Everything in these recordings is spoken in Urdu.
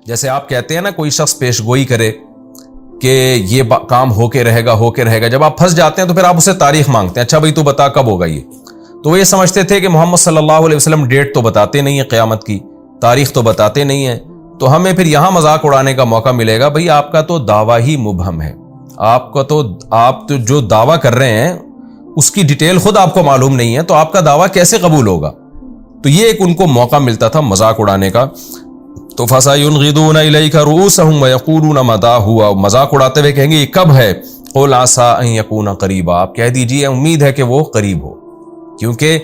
جیسے آپ کہتے ہیں نا کوئی شخص پیش گوئی کرے کہ یہ کام ہو کے رہے گا، جب آپ پھنس جاتے ہیں تو پھر آپ اسے تاریخ مانگتے ہیں، اچھا بھائی تو بتا کب ہوگا یہ. تو وہ یہ سمجھتے تھے کہ محمد صلی اللہ علیہ وسلم ڈیٹ تو بتاتے نہیں ہیں قیامت کی، تاریخ تو بتاتے نہیں ہیں، تو ہمیں پھر یہاں مذاق اڑانے کا موقع ملے گا. بھئی آپ کا تو دعویٰ ہی مبہم ہے، آپ تو جو دعویٰ کر رہے ہیں اس کی ڈیٹیل خود آپ کو معلوم نہیں ہے، تو آپ کا دعویٰ کیسے قبول ہوگا؟ تو یہ ایک ان کو موقع ملتا تھا مذاق اڑانے کا. تو فَسَيُنْغِضُونَ إِلَيْكَ رُؤُوسَهُمْ وَيَقُولُونَ مَتَىٰ هُوَ، مذاق اڑاتے ہوئے کہیں گے یہ کب ہے؟ قُلْ عَسَىٰ أَن يَكُونَ قَرِيبًا، آپ کہہ دیجئے امید ہے کہ وہ قریب ہو. کیونکہ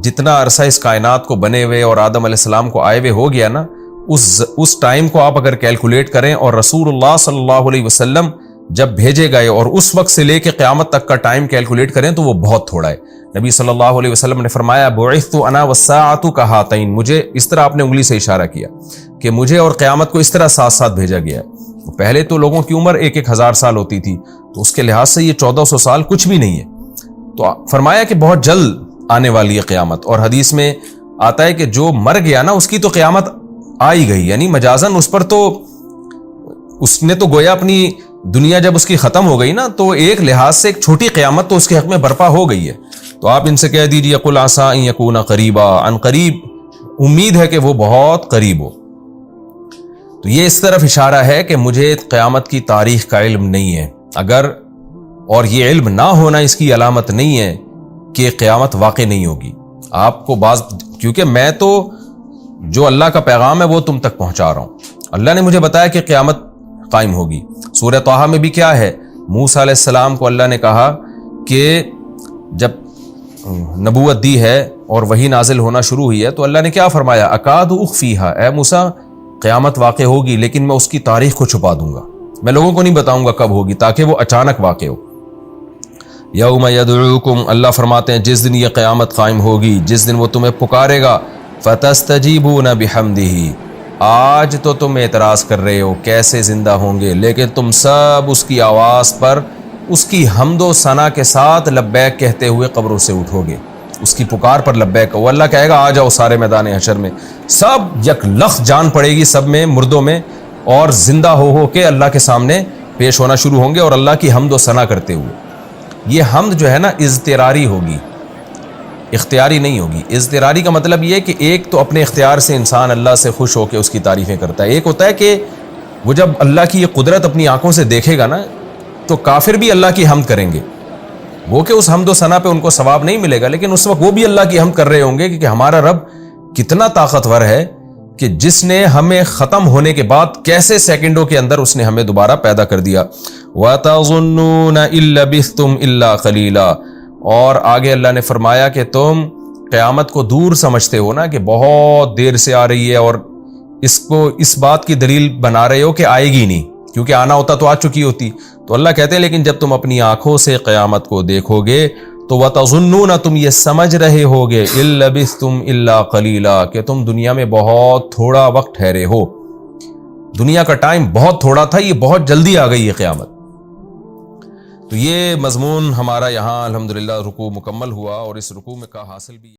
جتنا عرصہ اس کائنات کو بنے ہوئے اور آدم علیہ السلام کو آئے ہوئے ہو گیا نا، اس ٹائم کو آپ اگر کیلکولیٹ کریں اور رسول اللہ صلی اللہ علیہ وسلم جب بھیجے گئے اور اس وقت سے لے کے قیامت تک کا ٹائم کیلکولیٹ کریں تو وہ بہت تھوڑا ہے. نبی صلی اللہ علیہ وسلم نے فرمایا بعثت انا والساعۃ کہاتین، مجھے اس طرح آپ نے انگلی سے اشارہ کیا کہ مجھے اور قیامت کو اس طرح ساتھ ساتھ بھیجا گیا ہے. پہلے تو لوگوں کی عمر 1000 سال ہوتی تھی، تو اس کے لحاظ سے یہ 1400 سال کچھ بھی نہیں ہے. تو فرمایا کہ بہت جلد آنے والی ہے قیامت. اور حدیث میں آتا ہے کہ جو مر گیا نا اس کی تو قیامت آ ہی گئی، یعنی مجازن اس پر تو اس نے تو گویا اپنی دنیا جب اس کی ختم ہو گئی نا تو ایک لحاظ سے ایک چھوٹی قیامت تو اس کے حق میں برپا ہو گئی ہے. تو آپ ان سے کہہ دیجیے قل عسیٰ ان یکون قریبا، ان قریب امید ہے کہ وہ بہت قریب ہو. تو یہ اس طرف اشارہ ہے کہ مجھے قیامت کی تاریخ کا علم نہیں ہے، اگر اور یہ علم نہ ہونا اس کی علامت نہیں ہے کہ قیامت واقع نہیں ہوگی. آپ کو کیونکہ میں تو جو اللہ کا پیغام ہے وہ تم تک پہنچا رہا ہوں. اللہ نے مجھے بتایا کہ قیامت قائم ہوگی. سورہ طٰہٰ میں بھی کیا ہے، موسیٰ علیہ السلام کو اللہ نے کہا کہ جب نبوت دی ہے اور وحی نازل ہونا شروع ہوئی ہے تو اللہ نے کیا فرمایا، اکاد اخفیہا، اے موسیٰ قیامت واقع ہوگی لیکن میں اس کی تاریخ کو چھپا دوں گا، میں لوگوں کو نہیں بتاؤں گا کب ہوگی تاکہ وہ اچانک واقع ہو. یوم یدعوکم، اللہ فرماتے ہیں جس دن یہ قیامت قائم ہوگی، جس دن وہ تمہیں پکارے گا، فتستجیبون بحمدہ، آج تو تم اعتراض کر رہے ہو کیسے زندہ ہوں گے، لیکن تم سب اس کی آواز پر اس کی حمد و ثنا کے ساتھ لبیک کہتے ہوئے قبروں سے اٹھو گے. اس کی پکار پر لبیک، وہ اللہ کہے گا آ جاؤ سارے میدان حشر میں، سب یک لخت جان پڑے گی سب میں، مردوں میں، اور زندہ ہو کے اللہ کے سامنے پیش ہونا شروع ہوں گے اور اللہ کی حمد و ثنا کرتے ہوئے. یہ حمد جو ہے نا اضطراری ہوگی، اختیاری نہیں ہوگی. اضطراری کا مطلب یہ ہے کہ ایک تو اپنے اختیار سے انسان اللہ سے خوش ہو کے اس کی تعریفیں کرتا ہے، ایک ہوتا ہے کہ وہ جب اللہ کی یہ قدرت اپنی آنکھوں سے دیکھے گا نا تو کافر بھی اللہ کی حمد کریں گے. وہ کہ اس حمد و ثنا پہ ان کو ثواب نہیں ملے گا، لیکن اس وقت وہ بھی اللہ کی حمد کر رہے ہوں گے کہ ہمارا رب کتنا طاقتور ہے کہ جس نے ہمیں ختم ہونے کے بعد کیسے سیکنڈوں کے اندر اس نے ہمیں دوبارہ پیدا کر دیا. وَتَظُنُّونَ إِن لَّبِثْتُمْ إِلَّا قَلِيلًا، اور آگے اللہ نے فرمایا کہ تم قیامت کو دور سمجھتے ہو نا کہ بہت دیر سے آ رہی ہے اور اس کو اس بات کی دلیل بنا رہے ہو کہ آئے گی نہیں، کیونکہ آنا ہوتا تو آ چکی ہوتی. تو اللہ کہتے ہیں لیکن جب تم اپنی آنکھوں سے قیامت کو دیکھو گے تو وَتَظُنُّونَ، تم یہ سمجھ رہے ہوگے إِن لَّبِثْتُمْ إِلَّا قَلِيلًا، کہ تم دنیا میں بہت تھوڑا وقت ٹھہرے ہو. دنیا کا ٹائم بہت تھوڑا تھا، یہ بہت جلدی آ گئی ہے قیامت. تو یہ مضمون ہمارا یہاں الحمدللہ رکوع مکمل ہوا، اور اس رکوع میں کا حاصل بھی